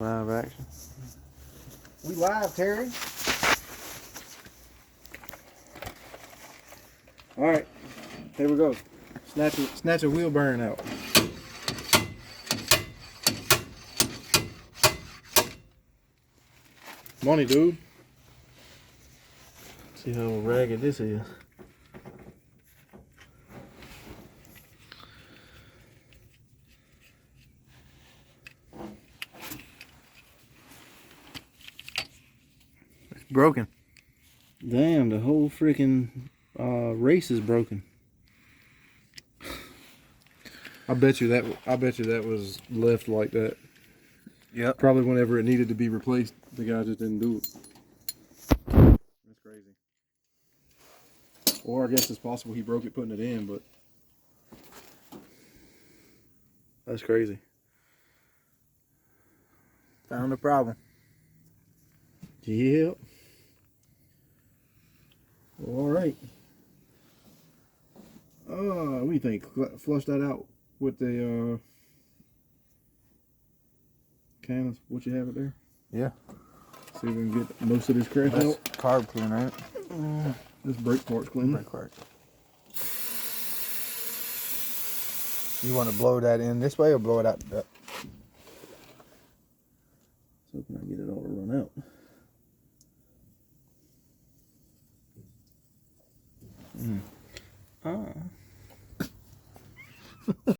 Live action. We live, Terry. All right, here we go. Snatch a wheel bearing out. Money, dude. See how ragged this is. It's broken. Damn, the whole freaking race is broken. I bet you that was left like that. Yep. Probably whenever it needed to be replaced, the guy just didn't do it. That's crazy. Or I guess it's possible he broke it putting it in, but that's crazy. Found the problem. Yep. All right. What do you think? Flush that out with the can of what you have it there. Yeah. See if we can get most of this crap That's out. carb cleaner, ain't it? This brake part's clean. Brake part. You want to blow that in this way or blow it out? So can I get it all to run out?